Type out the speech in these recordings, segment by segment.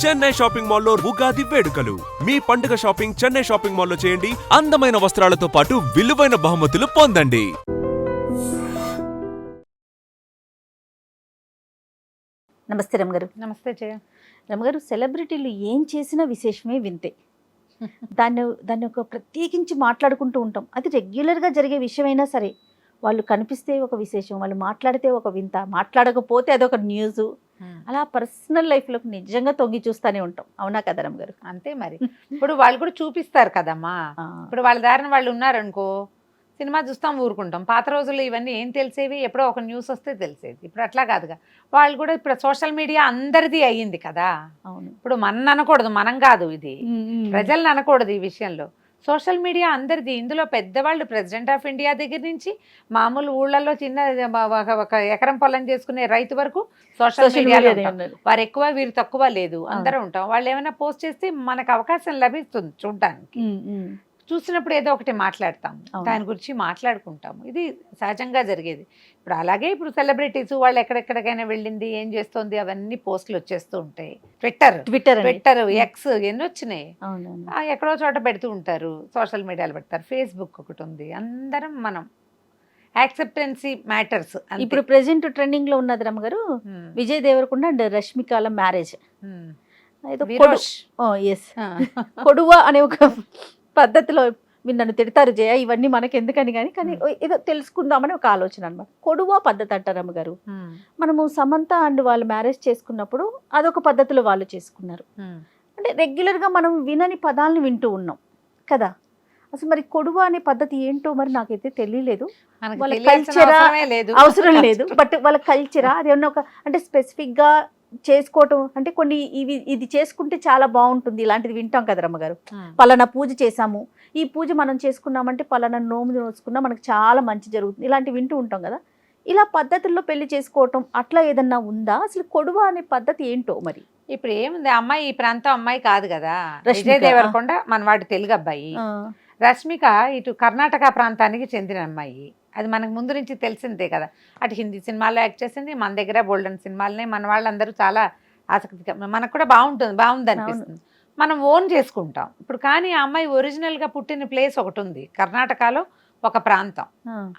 Chennai shopping మాల్లో ఉగాది వేడుకలు. మీ పండుగ షాపింగ్ చెన్నై షాపింగ్ మాల్లో చేయండి. అందమైన వస్త్రాలతో పాటు విలువైన బహుమతులు పొందండి. నమస్తే రమగారు. నమస్తే జయ. రమగారు, సెలబ్రిటీలు ఏం చేసినా విశేషమే వింతే. దాన్ని ఒక ప్రత్యేకించి మాట్లాడుకుంటూ ఉంటాం. అది రెగ్యులర్గా జరిగే విషయమైనా సరే, వాళ్ళు కనిపిస్తే ఒక విశేషం, వాళ్ళు మాట్లాడితే ఒక వింత, మాట్లాడకపోతే అదొక న్యూస్. అలా పర్సనల్ లైఫ్లోకి నిజంగా తొంగి చూస్తూనే ఉంటాం. అవునా కదా రమగారు? అంతే మరి. ఇప్పుడు వాళ్ళు కూడా చూపిస్తారు కదమ్మా. ఇప్పుడు వాళ్ళ దారిన వాళ్ళు ఉన్నారనుకో, సినిమా చూస్తాం, ఊరుకుంటాం. పాత రోజుల్లో ఇవన్నీ ఏం తెలిసేవి, ఎప్పుడో ఒక న్యూస్ వస్తే తెలిసేది. ఇప్పుడు అట్లా కాదుగా. వాళ్ళు కూడా ఇప్పుడు సోషల్ మీడియా అందరిది అయ్యింది కదా. అవును. ఇప్పుడు మన అనకూడదు, మనం కాదు, ఇది ప్రజల్ని అనకూడదు ఈ విషయంలో. సోషల్ మీడియా అందరిది. ఇందులో పెద్దవాళ్ళు ప్రెసిడెంట్ ఆఫ్ ఇండియా దగ్గర నుంచి మామూలు ఊళ్ళల్లో చిన్న ఒక ఎకరం పొలం చేసుకునే రైతు వరకు సోషల్ మీడియాలో వారు ఎక్కువ వీరు తక్కువ లేదు, అందరూ ఉంటాం. వాళ్ళు ఏమైనా పోస్ట్ చేస్తే మనకు అవకాశం లభిస్తుంది చూడడానికి. చూసినప్పుడు ఏదో ఒకటి మాట్లాడతాము, దాని గురించి మాట్లాడుకుంటాము. ఇది సహజంగా జరిగేది. ఇప్పుడు అలాగే ఇప్పుడు సెలబ్రిటీస్ వాళ్ళు ఎక్కడెక్కడికైనా వెళ్ళింది, ఏం చేస్తోంది, అవన్నీ పోస్టులు వచ్చేస్తూ ఉంటాయి. ట్విట్టర్ ఎక్స్ ఎన్ని వచ్చినాయి, ఎక్కడో చోట పెడుతూ ఉంటారు, సోషల్ మీడియాలో పెడతారు. ఫేస్బుక్ ఒకటి ఉంది. అందరం మనం యాక్సెప్టెన్సీ మ్యాటర్స్. ఇప్పుడు ప్రెసెంట్ ట్రెండింగ్ లో ఉన్నది రమగారు, విజయ్ దేవరకొండ అండ్ రష్మికల మ్యారేజ్. కొడువా అనే ఒక పద్ధతిలో మీరు నన్ను తిడతారు జయ, ఇవన్నీ మనకి ఎందుకని కానీ ఏదో తెలుసుకుందామని ఒక ఆలోచన అనమాట. కొడువా పద్ధతి అంటారు అమ్మగారు. మనము సమంత అండ్ వాళ్ళు మ్యారేజ్ చేసుకున్నప్పుడు అదొక పద్ధతిలో వాళ్ళు చేసుకున్నారు. అంటే రెగ్యులర్గా మనం వినని పదాలను వింటూ ఉన్నాం కదా. అసలు మరి కొడువా అనే పద్ధతి ఏంటో మరి నాకైతే తెలియలేదు. వాళ్ళ కల్చరా అవసరం లేదు, బట్ వాళ్ళ కల్చరా అదేమన్నా ఒక అంటే స్పెసిఫిక్గా చేసుకోవటం అంటే కొన్ని ఇది చేసుకుంటే చాలా బాగుంటుంది, ఇలాంటిది వింటాం కదా రమ్మగారు. పలానా పూజ చేసాము, ఈ పూజ మనం చేసుకున్నామంటే పలానా నోము నోసుకున్నా మనకు చాలా మంచి జరుగుతుంది, ఇలాంటివి వింటూ ఉంటాం కదా. ఇలా పద్ధతుల్లో పెళ్లి చేసుకోవటం అట్లా ఏదన్నా ఉందా? అసలు కొడువ అనే పద్ధతి ఏంటో మరి. ఇప్పుడు ఏముంది, అమ్మాయి ఈ ప్రాంతం అమ్మాయి కాదు కదా. విజయ్ దేవరకొండ మనవాడు తెలుగు అబ్బాయి, రష్మిక ఇటు కర్ణాటక ప్రాంతానికి చెందిన అమ్మాయి. అది మనకు ముందు నుంచి తెలిసిందే కదా. అటు హిందీ సినిమాల్లో యాక్ట్ చేసింది, మన దగ్గర బోల్డెన్ సినిమాలనే, మన వాళ్ళందరూ చాలా ఆసక్తిగా, మనకు కూడా బాగుంది అనిపిస్తుంది, మనం ఓన్ చేసుకుంటాం ఇప్పుడు. కానీ ఆ అమ్మాయి ఒరిజినల్గా పుట్టిన ప్లేస్ ఒకటి ఉంది కర్ణాటకలో, ఒక ప్రాంతం.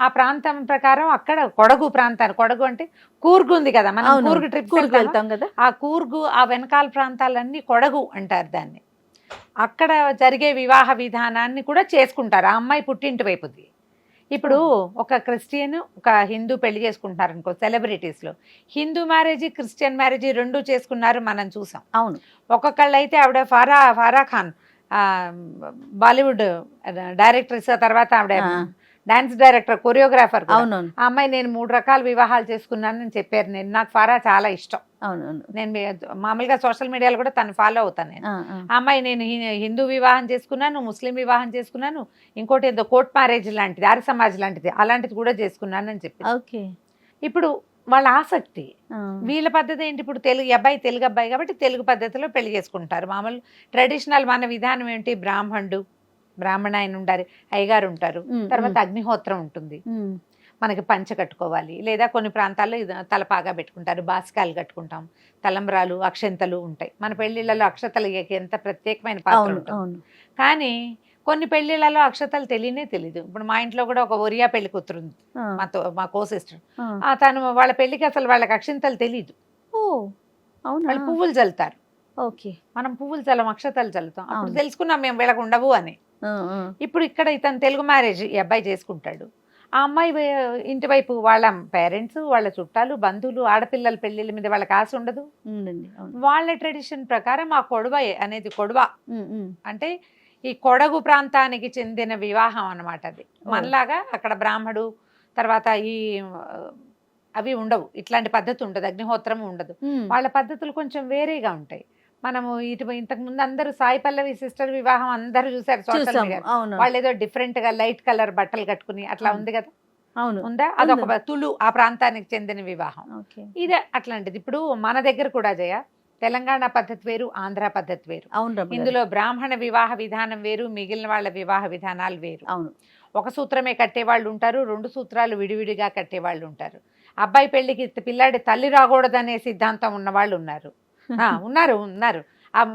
ఆ ప్రాంతం ప్రకారం అక్కడ కొడగు ప్రాంతాన్ని, కొడగు అంటే కూర్గు ఉంది కదా, మనం కూర్గు ట్రిప్ వెళ్తాం కదా, ఆ కూర్గు ఆ వెనకాల ప్రాంతాలన్నీ కొడగు అంటారు దాన్ని. అక్కడ జరిగే వివాహ విధానాన్ని కూడా చేసుకుంటారు ఆ అమ్మాయి పుట్టింటి వైపుది. ఇప్పుడు ఒక క్రిస్టియన్ ఒక హిందూ పెళ్లి చేసుకుంటున్నారు అనుకో, సెలబ్రిటీస్లో హిందూ మ్యారేజ్ క్రిస్టియన్ మ్యారేజ్ రెండు చేసుకున్నారు, మనం చూసాం. అవును. ఒక్కొక్కళ్ళు అయితే ఆవిడ ఫారా ఖాన్ బాలీవుడ్ డైరెక్టర్స్, తర్వాత ఆవిడ డాన్స్ డైరెక్టర్, కొరియోగ్రాఫర్. అవును. ఆ అమ్మాయి నేను 3 రకాల వివాహాలు చేసుకున్నానని చెప్పారు. నాకు ఫారా చాలా ఇష్టం. అవును. నేను మామూలుగా సోషల్ మీడియాలో కూడా తను ఫాలో అవుతాను నేను. ఆ అమ్మాయి నేను హిందూ వివాహం చేసుకున్నాను, ముస్లిం వివాహం చేసుకున్నాను, ఇంకోటి ఏదో కోర్ట్ మ్యారేజ్ లాంటిది, ఆర్య సమాజ్ లాంటిది, అలాంటిది కూడా చేసుకున్నాను అని చెప్పి. ఇప్పుడు వాళ్ళ ఆసక్తి, వీళ్ళ పద్ధతి ఏంటి, ఇప్పుడు తెలుగు అబ్బాయి కాబట్టి తెలుగు పద్ధతిలో పెళ్లి చేసుకుంటారు. మామూలు ట్రెడిషనల్ మన విధానం ఏంటి, బ్రాహ్మణ ఆయన ఉండాలి, అయ్యగారు ఉంటారు, తర్వాత అగ్నిహోత్రం ఉంటుంది, మనకి పంచ కట్టుకోవాలి, లేదా కొన్ని ప్రాంతాల్లో తలపాగా పెట్టుకుంటారు, బాసికాలు కట్టుకుంటాం, తలంబ్రాలు, అక్షంతలు ఉంటాయి. మన పెళ్లిళ్ళలో అక్షతలు ఎంత ప్రత్యేకమైన పాత్ర ఉంటుంది. కానీ కొన్ని పెళ్లిళ్ళలో అక్షతలు తెలీదు. ఇప్పుడు మా ఇంట్లో కూడా ఒక ఒరియా పెళ్లి కూతురు ఉంది, మా కో సిస్టర్. తను వాళ్ళ పెళ్లికి అసలు వాళ్ళకి అక్షంతలు తెలీదు. వాళ్ళు పువ్వులు చల్లుతారు. మనం పువ్వులు చల్లం, అక్షతలు చల్లుతాం. అప్పుడు తెలుసుకున్నాం మేము వీళ్ళకు ఉండవు అని. ఇప్పుడు ఇక్కడ ఇతను తెలుగు మ్యారేజ్ ఈ అబ్బాయి చేసుకుంటాడు. ఆ అమ్మాయి ఇంటి వైపు వాళ్ళ పేరెంట్స్, వాళ్ళ చుట్టాలు, బంధువులు, ఆడపిల్లల పెళ్లిళ్ళ మీద వాళ్ళకి ఆశ ఉండదు. వాళ్ళ ట్రెడిషన్ ప్రకారం ఆ కొడవ అనేది, కొడవ అంటే ఈ కొడగు ప్రాంతానికి చెందిన వివాహం అన్నమాట. అది మనలాగా అక్కడ బ్రాహ్మడు తర్వాత ఈ అవి ఉండవు, ఇట్లాంటి పద్ధతి ఉండదు, అగ్నిహోత్రం ఉండదు. వాళ్ళ పద్ధతులు కొంచెం వేరేగా ఉంటాయి. మనము ఇంతకు ముందు అందరూ సాయి పల్లవి సిస్టర్ వివాహం అందరూ చూసారు సోషల్ మీడియా. వాళ్ళు ఏదో డిఫరెంట్ గా లైట్ కలర్ బట్టలు కట్టుకుని అట్లా ఉంది కదా, ఉందా? అదొక తులు ఆ ప్రాంతానికి చెందిన వివాహం. ఇదే అట్లాంటిది. ఇప్పుడు మన దగ్గర కూడా జయ, తెలంగాణ పద్ధతి వేరు, ఆంధ్ర పద్ధతి వేరు. ఇందులో బ్రాహ్మణ వివాహ విధానం వేరు, మిగిలిన వాళ్ళ వివాహ విధానాలు వేరు. ఒక సూత్రమే కట్టేవాళ్ళు ఉంటారు, 2 సూత్రాలు విడివిడిగా కట్టేవాళ్ళు ఉంటారు. అబ్బాయి పెళ్లికి పిల్లాడి తల్లి రాకూడదనే సిద్ధాంతం ఉన్న వాళ్ళు ఉన్నారు.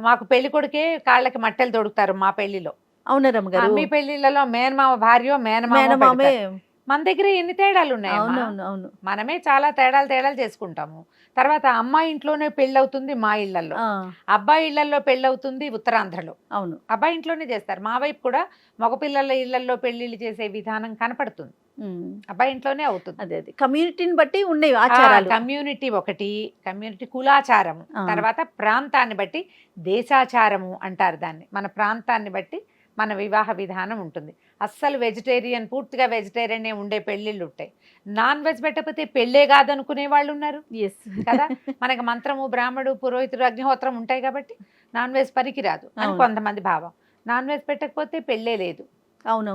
మాకు పెళ్లి కొడుకే కాళ్ళకి మట్టెలు తొడుగుతారు మా పెళ్లిలో. అవునా రమ్మగారు? మీ పెళ్లిళ్ళలో మేనమామ భార్య మేనమామ మేనమామే. మన దగ్గర ఎన్ని తేడాలు ఉన్నాయి. అవును. మనమే చాలా తేడాలు చేసుకుంటాము. తర్వాత అమ్మాయి ఇంట్లోనే పెళ్ళవుతుంది మా ఇళ్లలో, అబ్బాయి ఇళ్లలో పెళ్ళవుతుంది ఉత్తరాంధ్రలో. అవును, అబ్బాయి ఇంట్లోనే చేస్తారు. మా వైపు కూడా మగపిల్లల ఇళ్లలో పెళ్లిళ్ళు చేసే విధానం కనపడుతుంది. అబ్బాయి ఇంట్లోనే అవుతుంది. అదే కమ్యూనిటీని బట్టి ఉన్నాయి ఆచారాలు. కమ్యూనిటీ ఒకటి, కమ్యూనిటీ కులాచారము, తర్వాత ప్రాంతాన్ని బట్టి దేశాచారము అంటారు దాన్ని. మన ప్రాంతాన్ని బట్టి మన వివాహ విధానం ఉంటుంది. అస్సలు వెజిటేరియన్, పూర్తిగా వెజిటేరియనే ఉండే పెళ్ళిళ్ళు ఉంటాయి. నాన్ వెజ్ పెట్టకపోతే పెళ్ళే కాదనుకునే వాళ్ళు ఉన్నారు కదా. మనకి మంత్రము, బ్రాహ్మడు, పురోహితుడు, అగ్నిహోత్రం ఉంటాయి కాబట్టి నాన్ వెజ్ పనికిరాదు అని కొంతమంది భావం. నాన్ వెజ్ పెట్టకపోతే పెళ్ళే లేదు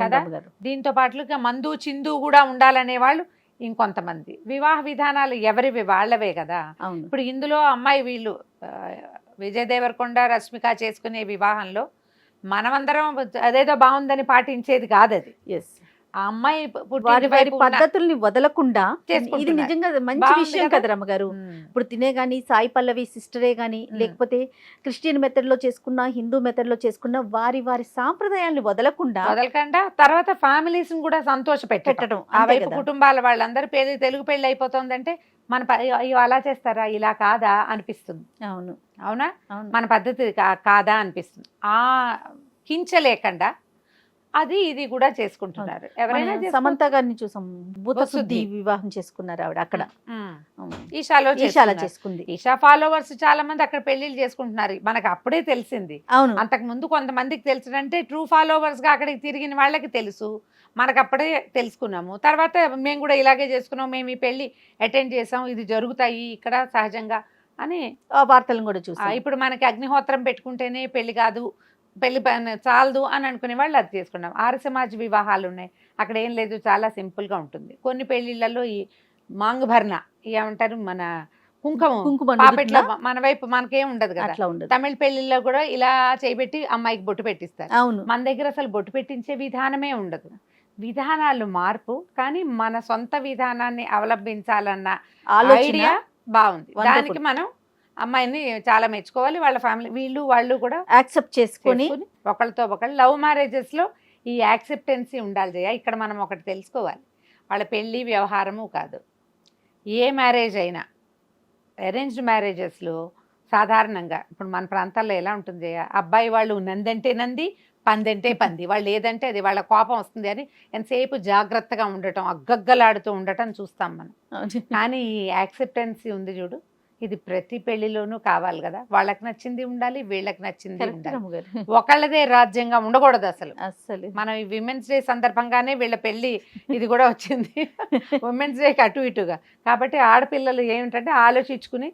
కదా. దీంతో పాటుగా మందు చిందు కూడా ఉండాలనే వాళ్ళు ఇంకొంతమంది. వివాహ విధానాలు ఎవరివి వాళ్ళవే కదా. ఇప్పుడు ఇందులో అమ్మాయి వీళ్ళు విజయ్ దేవరకొండ, రష్మిక చేసుకునే వివాహంలో మనమందరం అదేదో బాగుందని పాటించేది కాదు అది. ఆ అమ్మాయి వారి పద్ధతుల్ని వదలకుండా, ఇది నిజంగా మంచి విషయం కదా రమ్మగారు. ఇప్పుడు తినే గాని సాయి పల్లవి సిస్టరే గాని, లేకపోతే క్రిస్టియన్ మెథడ్ లో చేసుకున్న, హిందూ మెథడ్ లో చేసుకున్న, వారి సాంప్రదాయాల్ని వదలకుండా తర్వాత ఫ్యామిలీస్ కూడా సంతోష పెట్టడం. ఆ వైపు కుటుంబాల వాళ్ళందరూ తెలుగు పెళ్లి అయిపోతుందంటే మన అలా చేస్తారా, ఇలా కాదా అనిపిస్తుంది. అవునా, మన పద్ధతి కాదా అనిపిస్తుంది. ఆ కించలేకుండా అది ఇది కూడా చేసుకుంటున్నారు. ఎవరైనా సమంత గారిని చూసాం, భూతశుద్ధి వివాహం చేసుకున్నారు ఆవిడ అక్కడ. ఈషాలో చేసుకుంది. ఈషా ఫాలోవర్స్ చాలా మంది అక్కడ పెళ్లిళ్ళు చేసుకుంటున్నారు. మనకు అప్పుడే తెలిసింది. అవును, అంతకు ముందు కొంతమందికి తెలుసునంటే ట్రూ ఫాలోవర్స్ గా అక్కడికి తిరిగిన వాళ్ళకి తెలుసు. మనకు అప్పుడే తెలుసుకున్నాము. తర్వాత మేము కూడా ఇలాగే చేసుకున్నాం, మేము ఈ పెళ్లి అటెండ్ చేసాం, ఇది జరుగుతాయి ఇక్కడ సహజంగా అని వార్తలను కూడా చూసాం. ఇప్పుడు మనకి అగ్నిహోత్రం పెట్టుకుంటేనే పెళ్లి కాదు, పెళ్లి చాలదు అని అనుకునే వాళ్ళు అది చేసుకున్నాం. ఆర్య సమాజ్ వివాహాలు ఉన్నాయి, అక్కడ ఏం లేదు, చాలా సింపుల్ గా ఉంటుంది. కొన్ని పెళ్లిళ్లలో ఈ మాంగభరణ ఏమంటారు, మన కుంకుమ పాపెట్లో, మన వైపు మనకేం ఉండదు కదా. తమిళ పెళ్లిల్లో కూడా ఇలా చేయబెట్టి అమ్మాయికి బొట్టు పెట్టిస్తారు. మన దగ్గర అసలు బొట్టు పెట్టించే విధానమే ఉండదు. విధానాలు మార్పు, కానీ మన సొంత విధానాన్ని అవలంబించాలన్న ఐడియా బాగుంది. దానికి మనం అమ్మాయిని చాలా మెచ్చుకోవాలి. వాళ్ళ ఫ్యామిలీ వాళ్ళు కూడా యాక్సెప్ట్ చేసుకొని ఒకళ్ళతో ఒకళ్ళు. లవ్ మ్యారేజెస్ లో ఈ యాక్సెప్టెన్సీ ఉండాలి జయ. ఇక్కడ మనం ఒకటి తెలుసుకోవాలి, వాళ్ళ పెళ్లి వ్యవహారము కాదు, ఏ మ్యారేజ్ అయినా. అరేంజ్డ్ మ్యారేజెస్లో సాధారణంగా ఇప్పుడు మన ప్రాంతాల్లో ఎలా ఉంటుంది జయ, అబ్బాయి వాళ్ళు నందంటే నంది, పందంటే పంది, వాళ్ళు ఏదంటే అది, వాళ్ళ కోపం వస్తుంది అని ఎంతసేపు జాగ్రత్తగా ఉండటం, అగ్గగ్గలాడుతూ ఉండటం చూస్తాం మనం. కానీ ఈ యాక్సెప్టెన్సీ ఉంది చూడు, ఇది ప్రతి పెళ్లిలోనూ కావాలి కదా. వాళ్ళకి నచ్చింది ఉండాలి, వీళ్ళకి నచ్చింది ఉండాలి. ఒకళ్ళదే రాజ్యంగా ఉండకూడదు అసలు. మనం ఈ విమెన్స్ డే సందర్భంగానే వీళ్ళ పెళ్లి ఇది కూడా వచ్చింది, ఉమెన్స్ డేకి అటు ఇటుగా. కాబట్టి ఆడపిల్లలు ఏమిటంటే ఆలోచించుకుని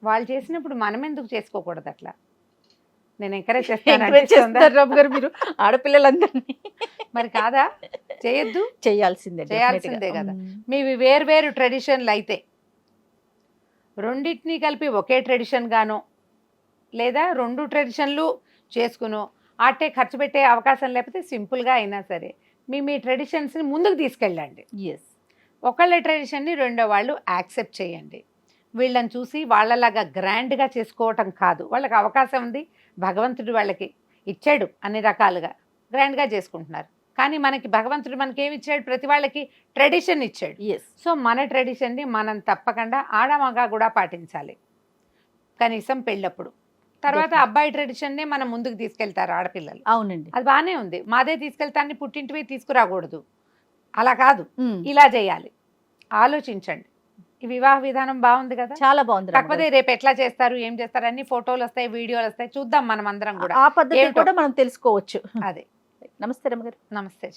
వాళ్ళు చేసినప్పుడు మనం ఎందుకు చేసుకోకూడదు అట్లా. నేను ఎంకరేజ్ చేస్తాను మీరు ఆడపిల్లలందరినీ. మరి కాదా, చేయొద్దు, చేయాల్సిందే కదా. మీవి వేరు ట్రెడిషన్లు అయితే రెండింటినీ కలిపి ఒకే ట్రెడిషన్ గానో, లేదా రెండు ట్రెడిషన్లు చేసుకునో, ఆటే ఖర్చు పెట్టే అవకాశం లేకపోతే సింపుల్గా అయినా సరే మీ ట్రెడిషన్స్ని ముందుకు తీసుకెళ్ళండి. ఒకళ్ళ ట్రెడిషన్ని రెండో వాళ్ళు యాక్సెప్ట్ చేయండి. వీళ్ళని చూసి వాళ్ళలాగా గ్రాండ్గా చేసుకోవటం కాదు. వాళ్ళకి అవకాశం ఉంది, భగవంతుడు వాళ్ళకి ఇచ్చాడు, అన్ని రకాలుగా గ్రాండ్గా చేసుకుంటున్నారు. కానీ మనకి భగవంతుడు మనకేమి ఇచ్చాడు, ప్రతి వాళ్ళకి ట్రెడిషన్ ఇచ్చాడు. సో మన ట్రెడిషన్ని మనం తప్పకుండా ఆడమగా కూడా పాటించాలి, కనీసం పెళ్ళప్పుడు. తర్వాత అబ్బాయి ట్రెడిషన్నే మనం ముందుకు తీసుకెళ్తారు ఆడపిల్లలు. అవునండి, అది బాగానే ఉంది. మాదే తీసుకెళ్తాన్ని పుట్టింటివి తీసుకురాకూడదు, అలా కాదు, ఇలా చేయాలి. ఆలోచించండి. ఈ వివాహ విధానం బాగుంది కదా, చాలా బాగుంది. కాకపోతే రేపు ఎట్లా చేస్తారు, ఏం చేస్తారు, అన్ని ఫోటోలు వస్తాయి, వీడియోలు వస్తాయి, చూద్దాం మనం అందరం కూడా. ఆ పద్ధతి కూడా మనం తెలుసుకోవచ్చు. అదే. నమస్తే రమ్మగారు. నమస్తే.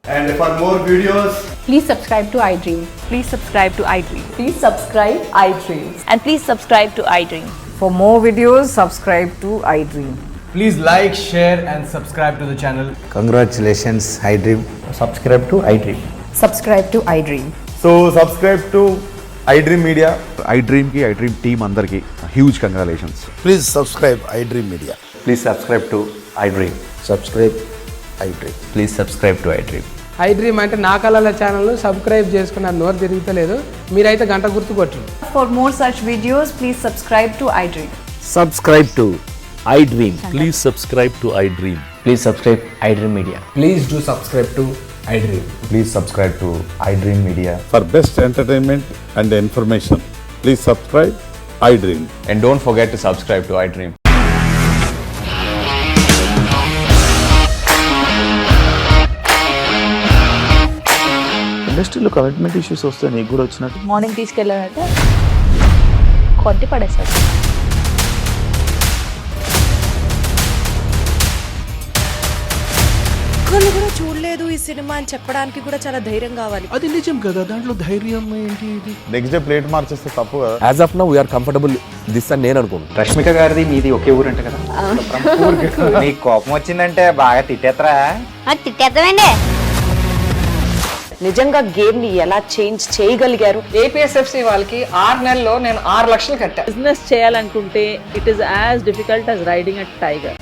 And for more videos, please subscribe to iDream. Please subscribe to iDream. Please subscribe iDream. And please subscribe to iDream. For more videos, subscribe to iDream. please like, share and subscribe to the channel. Congratulations, iDream. Subscribe to iDream. Subscribe to iDream. So subscribe to iDream Media. iDream ki iDream team andarki huge congratulations. Please subscribe iDream Media. Please subscribe to iDream. Subscribe iDream. Please subscribe to iDream. iDream అంటే నా కళల channel subscribe చేసుకున్న నోరు తిరుగుతలేదు, మీరైతే గంట గుర్తు కొట్టండి. For more such videos, please subscribe to iDream. Subscribe to iDream. Please subscribe to iDream. Please subscribe iDream Media. Please do subscribe to iDream. Please subscribe to iDream Media. For best entertainment and information, please subscribe iDream. And don't forget to subscribe to iDream. ఇండస్ట్రీలో commitment issues వస్తే నీకు కూడా వచ్చినట్టు morning తీసుకెళ్ళాలంటే కొట్టి పడేసాడు. ఒక్కళ్ళు కూడా చూడలేదు ఈ సినిమా అని చెప్పడానికి కూడా చాలా ధైర్యం కావాలి. అది నిజం కదా, దాంట్లో ధైర్యం ఏంటి? ఇది నెక్స్ట్ డే ప్లేట్ మార్చేస్తే తప్పు కదా. As of now, we are comfortable this అని నేను అనుకుంటున్నాను. రష్మిక గారిది మీది ఒకే ఊరంట కదా. నీకు కోపం వచ్చిందంటే బాగా తిట్టేత్తరా? తిట్టేద్దామండి. నిజంగా గేమ్ ని ఎలా చేంజ్ చేయగలిగారు? ఏపీఎస్ఎఫ్సి వాళ్ళకి 6 నెలల్లో నేను 6 లక్షలు కట్టా. బిజినెస్ చేయాలనుకుంటే it is as difficult as riding a tiger.